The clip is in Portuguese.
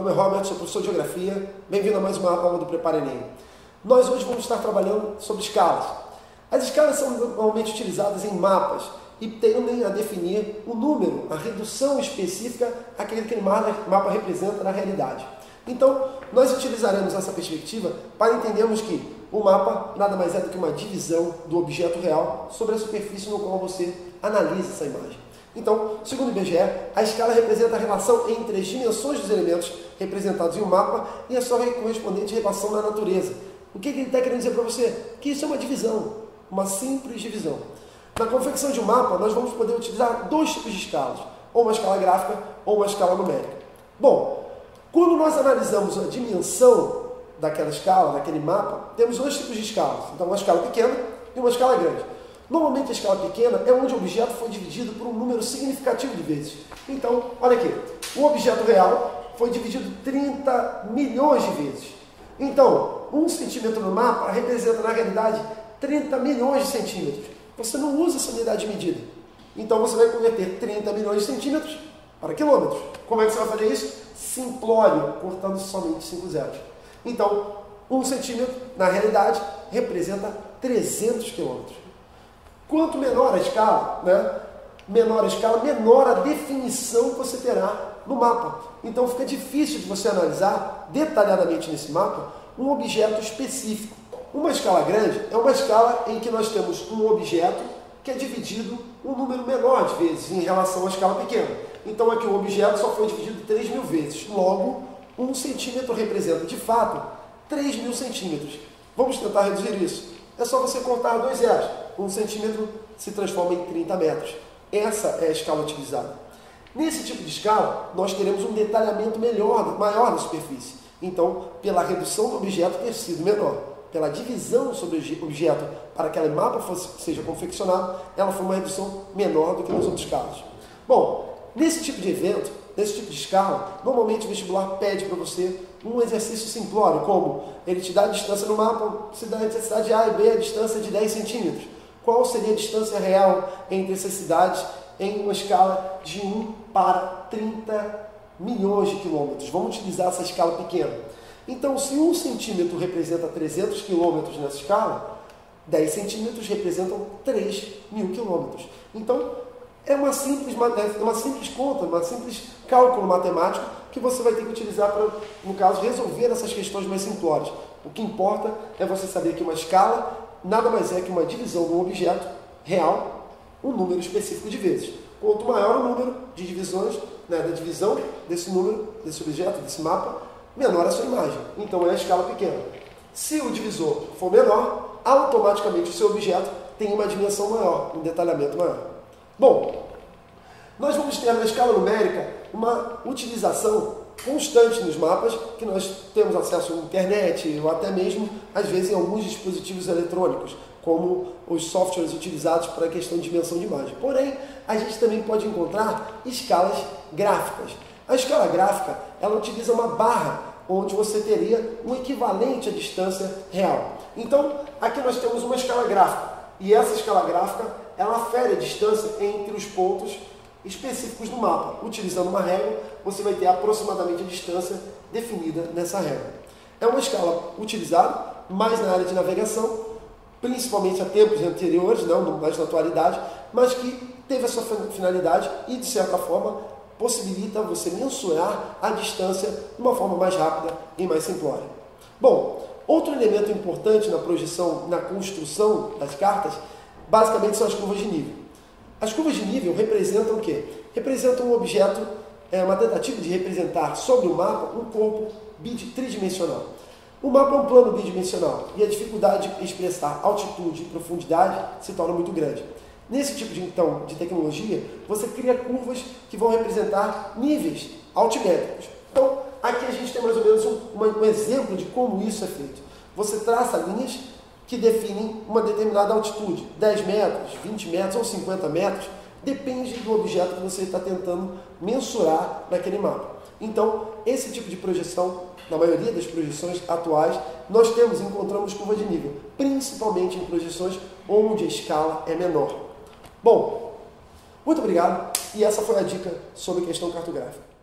nome é Robert, sou professor de Geografia. Bem-vindo a mais uma aula do Prepara Enem. Nós hoje vamos estar trabalhando sobre escalas. As escalas são normalmente utilizadas em mapas e tendem a definir o número, a redução específica àquele que aquele mapa representa na realidade. Então, nós utilizaremos essa perspectiva para entendermos que o mapa nada mais é do que uma divisão do objeto real sobre a superfície no qual você analisa essa imagem. Então, segundo o IBGE, a escala representa a relação entre as dimensões dos elementos representados em um mapa e a sua correspondente relação na natureza. O que ele está querendo dizer para você? Que isso é uma divisão, uma simples divisão. Na confecção de um mapa, nós vamos poder utilizar dois tipos de escalas, ou uma escala gráfica ou uma escala numérica. Bom, quando nós analisamos a dimensão daquela escala, daquele mapa, temos dois tipos de escalas. Então, uma escala pequena e uma escala grande. Normalmente a escala pequena é onde o objeto foi dividido por um número significativo de vezes. Então, olha aqui, o objeto real foi dividido 30 milhões de vezes. Então, 1 centímetro no mapa representa, na realidade, 30 milhões de centímetros. Você não usa essa unidade de medida. Então, você vai converter 30 milhões de centímetros para quilômetros. Como é que você vai fazer isso? Simplório, cortando somente 5 zeros. Então, 1 centímetro, na realidade, representa 300 quilômetros. Quanto menor a escala, menor a definição que você terá no mapa. Então fica difícil de você analisar detalhadamente nesse mapa um objeto específico. Uma escala grande é uma escala em que nós temos um objeto que é dividido um número menor de vezes em relação à escala pequena. Então aqui o objeto só foi dividido 3.000 vezes. Logo, 1 centímetro representa, de fato, 3.000 centímetros. Vamos tentar reduzir isso. É só você contar 2 zeros. 1 centímetro se transforma em 30 metros. Essa é a escala utilizada. Nesse tipo de escala, nós teremos um detalhamento maior na superfície. Então, pela redução do objeto ter sido menor, pela divisão sobre o objeto para que aquele mapa seja confeccionado, ela foi uma redução menor do que nos outros casos. Bom, nesse tipo de evento, nesse tipo de escala, normalmente o vestibular pede para você um exercício simplório, como ele te dá a distância no mapa, se dá entre a cidade A e B a distância de 10 centímetros. Qual seria a distância real entre essas cidades em uma escala de 1 para 30 milhões de quilômetros? Vamos utilizar essa escala pequena. Então, se 1 centímetro representa 300 quilômetros nessa escala, 10 centímetros representam 3.000 quilômetros. Então, é uma simples conta, um simples cálculo matemático que você vai ter que utilizar para, no caso, resolver essas questões mais simplórias. O que importa é você saber que uma escala nada mais é que uma divisão de um objeto real, um número específico de vezes. Quanto maior o número de divisões, da divisão desse número, desse objeto, desse mapa, menor a sua imagem. Então é a escala pequena. Se o divisor for menor, automaticamente o seu objeto tem uma dimensão maior, um detalhamento maior. Bom, nós vamos ter na escala numérica uma utilização constante nos mapas, que nós temos acesso à internet ou até mesmo, às vezes, em alguns dispositivos eletrônicos, como os softwares utilizados para a questão de dimensão de imagem. Porém, a gente também pode encontrar escalas gráficas. A escala gráfica, ela utiliza uma barra, onde você teria um equivalente à distância real. Então, aqui nós temos uma escala gráfica, e essa escala gráfica, ela afere a distância entre os pontos específicos do mapa. Utilizando uma régua, você vai ter aproximadamente a distância definida nessa régua. É uma escala utilizada mais na área de navegação, principalmente há tempos anteriores, não mais na atualidade, mas que teve a sua finalidade e, de certa forma, possibilita você mensurar a distância de uma forma mais rápida e mais simplória. Bom, outro elemento importante na projeção, na construção das cartas, basicamente são as curvas de nível. As curvas de nível representam o quê? Representam um objeto, uma tentativa de representar sobre o mapa um corpo tridimensional. O mapa é um plano bidimensional e a dificuldade de expressar altitude e profundidade se torna muito grande. Nesse tipo de tecnologia, você cria curvas que vão representar níveis altimétricos. Então, aqui a gente tem mais ou menos um exemplo de como isso é feito. Você traça linhas que definem uma determinada altitude, 10 metros, 20 metros ou 50 metros, depende do objeto que você está tentando mensurar naquele mapa. Então, esse tipo de projeção, na maioria das projeções atuais, nós encontramos curva de nível, principalmente em projeções onde a escala é menor. Bom, muito obrigado e essa foi a dica sobre questão cartográfica.